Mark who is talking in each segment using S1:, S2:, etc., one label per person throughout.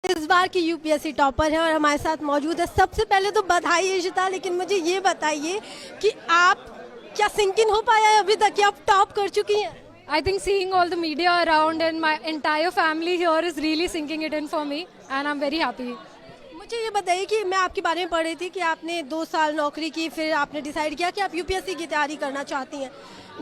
S1: इस बार की UPSC topper है और हमारे साथ मौजूद है। सबसे पहले तो बधाई इशिता, लेकिन मुझे ये बताइए कि आप क्या सिंक इन हो पाया है अभी तक कि आप टॉप कर चुकी हैं?
S2: I think seeing all the media around and my entire family here is really sinking it in for me, and I'm very happy.
S1: मुझे ये बताइए कि मैं आपके बारे में पढ़ रही थी कि आपने 2 साल नौकरी की, फिर आपने डिसाइड किया कि आप यूपीएससी की तैयारी करना चाहती हैं।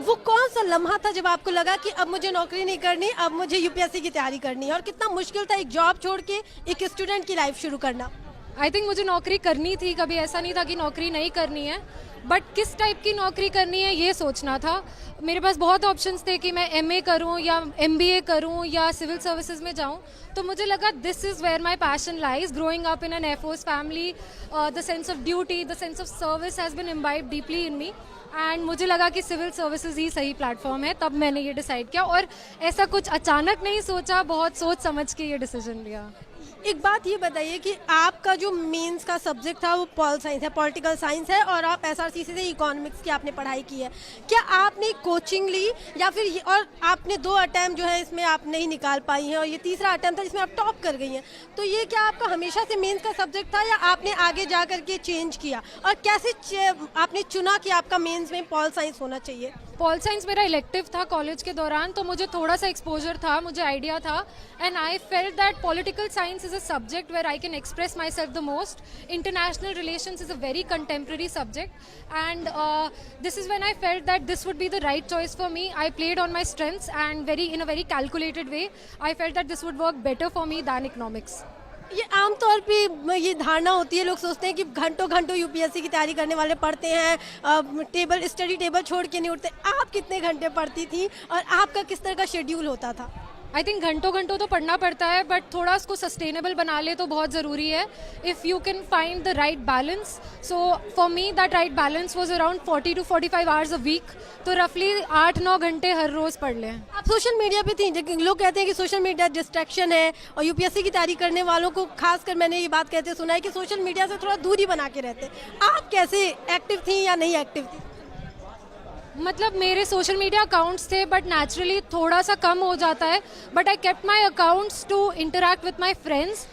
S1: वो कौन सा लम्हा था जब आपको लगा कि अब मुझे नौकरी नहीं करनी, अब मुझे यूपीएससी की तैयारी करनी है? और कितना मुश्किल था एक जॉब छोड़ के एक स्टूडेंट की लाइफ शुरू करना?
S2: आई थिंक मुझे नौकरी करनी थी, कभी ऐसा नहीं था कि नौकरी नहीं करनी है, बट किस टाइप की नौकरी करनी है ये सोचना था। मेरे पास बहुत ऑप्शंस थे कि मैं एमए करूं या एमबीए करूं या सिविल सर्विसेज में जाऊं, तो मुझे लगा this is where my passion lies. Growing up in an air force family, the sense of duty, the sense of service has been imbibed deeply in me, and मुझे लगा कि सिविल सर्विसेज ही सही platform है। तब मैंने ये डिसाइड किया, और ऐसा कुछ अचानक नहीं सोचा, बहुत सोच समझ के ये डिसीजन लिया।
S1: एक बात ये बताइए कि आपका जो मेंस का सब्जेक्ट था वो पॉल साइंस है, पॉलिटिकल साइंस है, और आप एसआरसीसी से इकोनॉमिक्स की आपने पढ़ाई की है। क्या आपने कोचिंग ली या फिर और आपने 2 अटैम्प्ट जो है इसमें आप नहीं निकाल पाई हैं और ये तीसरा अटैम्प्ट था जिसमें आप टॉप कर गई हैं? तो ये क्या आपका हमेशा से मेंस का सब्जेक्ट था या आपने आगे जा करके चेंज किया? और कैसे आपने चुना कि आपका मेंस में पॉल साइंस होना चाहिए?
S2: पॉल साइंस मेरा इलेक्टिव था कॉलेज के दौरान, तो मुझे थोड़ा सा एक्सपोजर था, मुझे आइडिया था, and I felt that political science is a subject where I can express myself the most. International relations is a very contemporary subject, and this is when I felt that this would be the right choice for me. I played on my strengths and in a very calculated way. I felt that this would work better for me than economics.
S1: ये आमतौर पे ये धारणा होती है, लोग सोचते हैं कि घंटों घंटों यूपीएससी की तैयारी करने वाले पढ़ते हैं, स्टडी टेबल छोड़ के नहीं उठते। आप कितने घंटे पढ़ती थी और आपका किस तरह का शेड्यूल होता था?
S2: आई थिंक घंटों घंटों तो पढ़ना पड़ता है, बट थोड़ा उसको सस्टेनेबल बना ले तो बहुत ज़रूरी है. If you can find the right balance. So for me that right balance was around 40 to 45 hours a week. तो रफली 8-9 घंटे हर रोज़ पढ़ लें.
S1: आप सोशल मीडिया पे थी, लेकिन लोग कहते हैं कि सोशल मीडिया डिस्ट्रैक्शन है, और यूपीएससी की तैयारी करने वालों को खासकर मैंने ये बात कहते सुना है कि सोशल मीडिया से थोड़ा दूरी बना के रहते हैं। आप कैसे एक्टिव थी या नहीं एक्टिव थी?
S2: मतलब मेरे सोशल मीडिया अकाउंट्स थे, बट नेचुरली थोड़ा सा कम हो जाता है. But I kept my accounts to interact with my friends,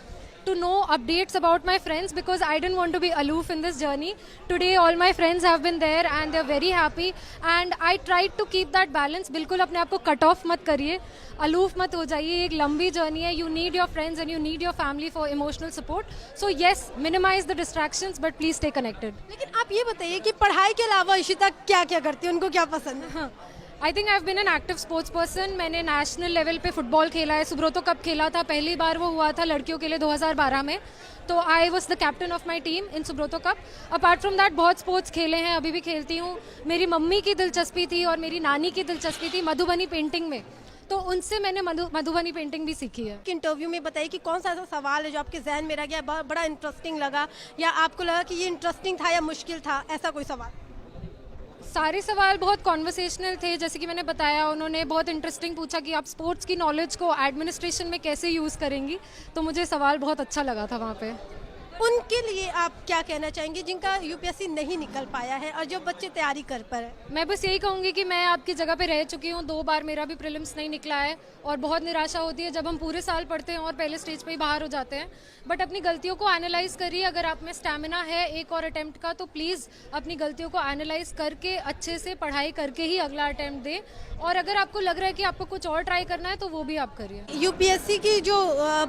S2: to know updates about my friends, because I didn't want to be aloof in this journey. Today all my friends have been there and they're very happy, and I tried to keep that balance. बिल्कुल अपने आप को cut off मत करिए, aloof मत हो जाइए. एक लंबी जर्नी है. You need your friends and you need your family for emotional support. So yes, minimize the distractions, but please stay connected.
S1: लेकिन आप ये बताइए कि पढ़ाई के अलावा इशिता क्या क्या करती है, उनको क्या पसंद है?
S2: I think I have been an active sports person. मैंने नेशनल लेवल पे फुटबॉल खेला है, सुब्रोतो कप खेला था. पहली बार वो हुआ था लड़कियों के लिए 2012 में, तो I was the captain of my team in Subroto cup. Apart from that बहुत स्पोर्ट्स खेले हैं, अभी भी खेलती हूँ. मेरी मम्मी की दिलचस्पी थी और मेरी नानी की दिलचस्पी थी मधुबनी पेंटिंग में, तो उनसे मैंने मधुबनी पेंटिंग भी सीखी है.
S1: इंटरव्यू में बताइए कि कौन सा ऐसा सवाल है जो आपके जहन में रह गया, बड़ा इंटरेस्टिंग लगा, या आपको लगा कि ये इंटरेस्टिंग था या मुश्किल था, ऐसा कोई सवाल?
S2: सारे सवाल बहुत कॉन्वर्सेशनल थे. जैसे कि मैंने बताया, उन्होंने बहुत इंटरेस्टिंग पूछा कि आप स्पोर्ट्स की नॉलेज को एडमिनिस्ट्रेशन में कैसे यूज़ करेंगी, तो मुझे सवाल बहुत अच्छा लगा था वहाँ पे.
S1: उनके लिए आप क्या कहना चाहेंगे जिनका यूपीएससी नहीं निकल पाया है और जो बच्चे तैयारी कर पा रहे हैं?
S2: मैं बस यही कहूँगी कि मैं आपकी जगह पे रह चुकी हूँ. 2 बार मेरा भी प्रीलिम्स नहीं निकला है, और बहुत निराशा होती है जब हम पूरे साल पढ़ते हैं और पहले स्टेज पे ही बाहर हो जाते हैं. बट अपनी गलतियों को एनालाइज करिए. अगर आप में स्टैमिना है एक और अटैम्प्ट का, तो प्लीज़ अपनी गलतियों को एनालाइज करके अच्छे से पढ़ाई करके ही अगला अटैम्प्ट दें. और अगर आपको लग रहा है कि आपको कुछ और ट्राई करना है, तो वो भी आप करिए.
S1: यूपीएससी की जो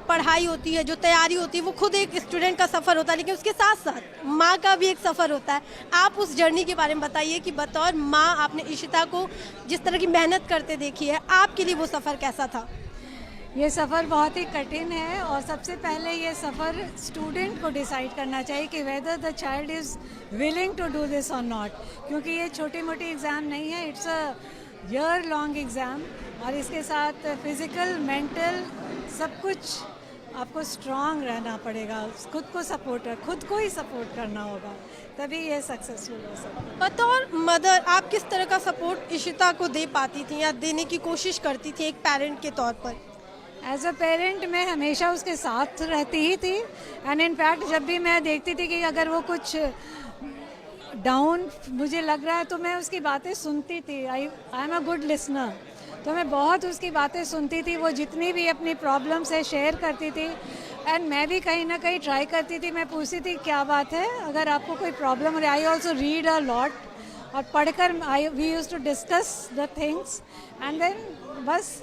S1: पढ़ाई होती है, जो तैयारी होती है, वो खुद एक स्टूडेंट का सफ़र होता है, लेकिन उसके साथ साथ माँ का भी एक सफ़र होता है. आप उस जर्नी के बारे में बताइए कि बतौर माँ आपने इशिता को जिस तरह की मेहनत करते देखी है, आपके लिए वो सफ़र कैसा था?
S3: ये सफ़र बहुत ही कठिन है, और सबसे पहले ये सफ़र स्टूडेंट को डिसाइड करना चाहिए कि whether the child is willing to do this और नॉट. क्योंकि ये छोटी मोटी एग्ज़ाम नहीं है, it's a year long exam, और इसके साथ फिज़िकल मेंटल सब कुछ आपको स्ट्रांग रहना पड़ेगा. खुद को ही सपोर्ट करना होगा, तभी ये सक्सेसफुल हो सकता है.
S1: बतौर मदर आप किस तरह का सपोर्ट इशिता को दे पाती थी या देने की कोशिश करती थी एक पेरेंट के तौर पर?
S3: एज अ पेरेंट मैं हमेशा उसके साथ रहती ही थी, एंड इनफैक्ट जब भी मैं देखती थी कि अगर वो कुछ डाउन मुझे लग रहा है, तो मैं उसकी बातें सुनती थी. I am a good listener. तो मैं बहुत उसकी बातें सुनती थी. वो जितनी भी अपनी प्रॉब्लम्स है शेयर करती थी, एंड मैं भी कहीं ना कहीं ट्राई करती थी, मैं पूछती थी क्या बात है, अगर आपको कोई प्रॉब्लम हो रही है। I also read a lot, और पढ़कर we use to discuss the things, and then बस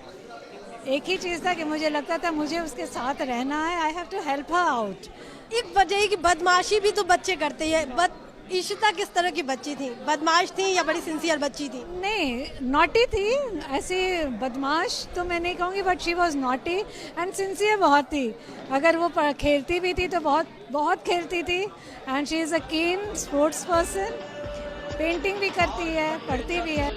S3: एक ही चीज़ था कि मुझे लगता था मुझे उसके साथ रहना है, I have to help her out.
S1: एक वजह है कि बदमाशी भी तो बच्चे करते हैं। इशिता किस तरह की बच्ची थी? बदमाश थी या बड़ी सिंसियर बच्ची थी?
S3: नहीं, नॉटी थी, ऐसी बदमाश तो मैं नहीं कहूँगी, but she was naughty and sincere बहुत थी। अगर वो खेलती भी थी तो बहुत बहुत खेलती थी, एंड शी इज़ अ कीन स्पोर्ट्स पर्सन। पेंटिंग भी करती है, पढ़ती भी है।